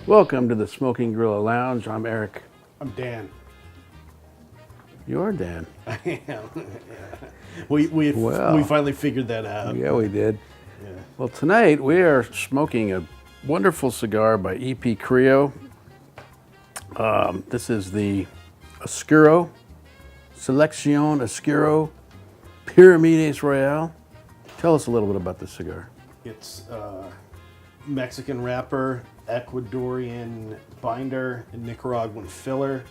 Welcome to the Smoking Gorilla Lounge. I'm Eric. I'm Dan. You're Dan. I am. Yeah. We finally figured that out. Yeah, we did. Yeah. Well, tonight we are smoking a wonderful cigar by E P Carrillo. This is the Oscuro Seleccio Pyramides Royale. Tell us a little bit about this cigar. It's Mexican wrapper, Ecuadorian binder, and Nicaraguan filler,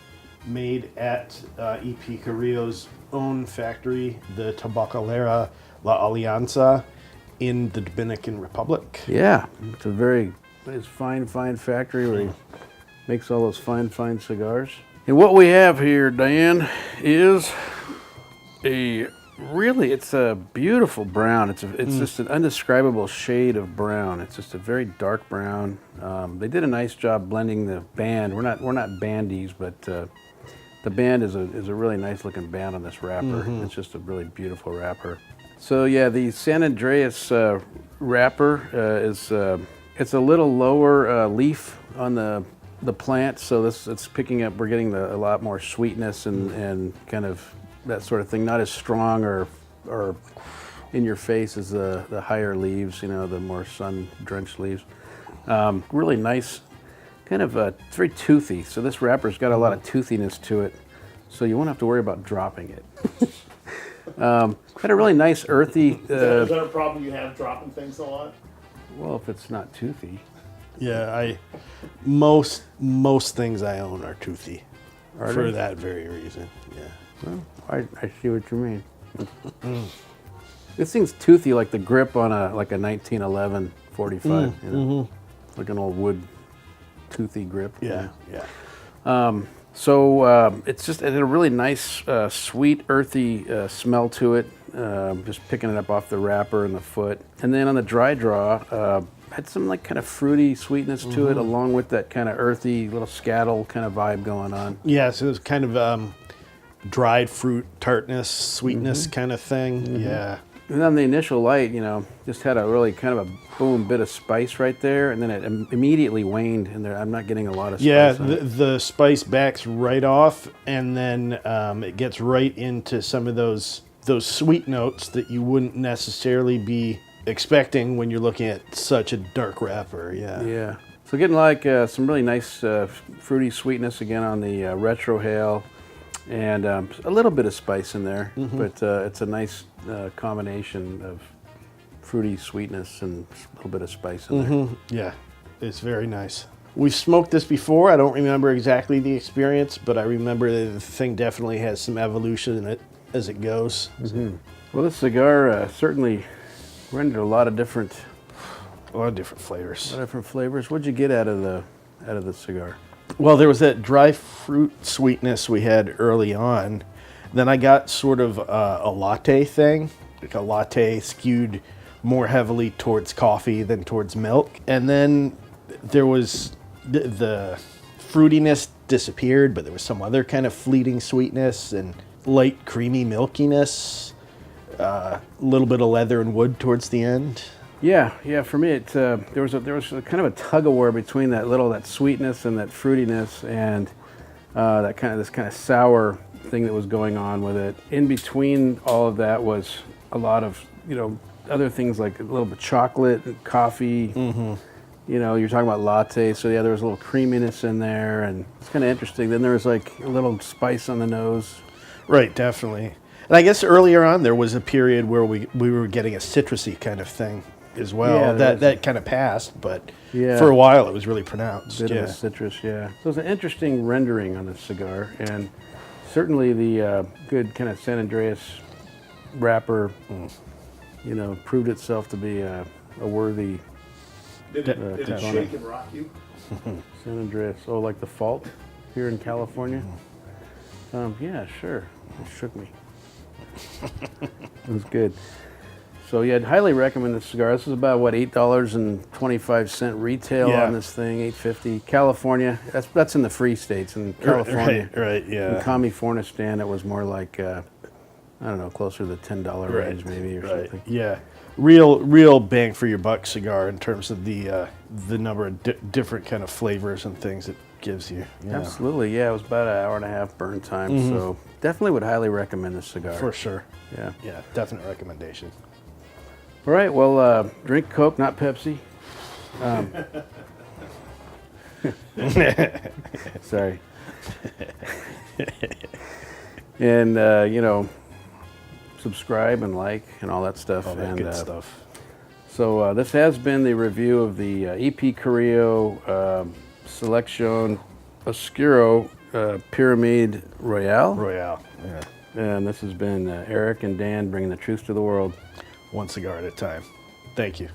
made at E P Carrillo's own factory, the Tabacalera La Alianza, in the Dominican Republic. Yeah, it's a very fine factory where he makes all those fine cigars. And what we have here, Diane, is it's a beautiful brown. It's just an indescribable shade of brown. It's just a very dark brown. They did a nice job blending the band. We're not bandies, but the band is a really nice looking band on this wrapper. It's just a really beautiful wrapper. So yeah, the San Andreas wrapper it's a little lower leaf on the plant, so it's picking up. We're getting a lot more sweetness and kind of that sort of thing. Not as strong or in your face as the higher leaves, the more sun-drenched leaves. Really nice, kind of it's very toothy. So this wrapper's got a lot of toothiness to it, so you won't have to worry about dropping it. Had a really nice earthy. Is that a problem you have dropping things a lot? Well, if it's not toothy. Yeah, most things I own are toothy, for they? that very reason. Yeah. Well, I see what you mean. This thing's toothy like the grip on a 1911 45, like an old wood toothy grip. Yeah. So it's just it had a really nice, sweet, earthy smell to it. Just picking it up off the wrapper and the foot, and then on the dry draw, had some kind of fruity sweetness to it, along with that kind of earthy little scattle kind of vibe going on. Yeah, so it was kind of dried fruit tartness, sweetness kind of thing. Yeah. And on the initial light, just had a really kind of a boom bit of spice right there, and then it immediately waned, and I'm not getting a lot of spice. Yeah, the spice backs right off, and then it gets right into some of those sweet notes that you wouldn't necessarily be expecting when you're looking at such a dark wrapper. Yeah. So getting some really nice fruity sweetness again on the retrohale, and a little bit of spice in there, but it's a nice combination of fruity sweetness and a little bit of spice in there. Yeah, it's very nice. We've smoked this before. I don't remember exactly the experience, but I remember that the thing definitely has some evolution in it as it goes. Well, this cigar certainly rendered a lot of different flavors. What'd you get out of the cigar? Well, there was that dry fruit sweetness we had early on. Then I got sort of a latte thing, like a latte skewed more heavily towards coffee than towards milk. And then there was the fruitiness disappeared, but there was some other kind of fleeting sweetness and light creamy milkiness. A little bit of leather and wood towards the end. Yeah. For me, there was a kind of a tug of war between that sweetness and that fruitiness, and this kind of sour thing that was going on with it. In between all of that was a lot of other things like a little bit of chocolate and coffee. You're talking about latte, so yeah, there was a little creaminess in there, and it's kind of interesting. Then there was a little spice on the nose. Right, definitely. And I guess earlier on there was a period where we were getting a citrusy kind of thing as well. Yeah, that kind of passed, but for a while it was really pronounced. Bit of a citrus, yeah. So it's an interesting rendering on this cigar, and certainly the good kind of San Andreas wrapper, proved itself to be a worthy. Did it shake and rock you? San Andreas, like the fault here in California. Yeah, sure. It shook me. It was good. So yeah, I'd highly recommend this cigar. This is about $8.25 retail on this thing, $8.50. California, that's in the free states in California. Right, yeah. In California stand, it was more like I don't know, closer to the $10 range maybe or something. Yeah, real bang for your buck cigar in terms of the number of different kind of flavors and things it gives you. Yeah. Absolutely, yeah. It was about an hour and a half burn time, so definitely would highly recommend this cigar. For sure. Yeah. Yeah, definite recommendation. All right, well, drink Coke, not Pepsi. Sorry. And, you know, subscribe and like and all that stuff. All that and good stuff. So this has been the review of the E P Carrillo Seleccio Oscuro Pyramid Royale. Royale. Yeah. And this has been Eric and Dan bringing the truth to the world. One cigar at a time. Thank you.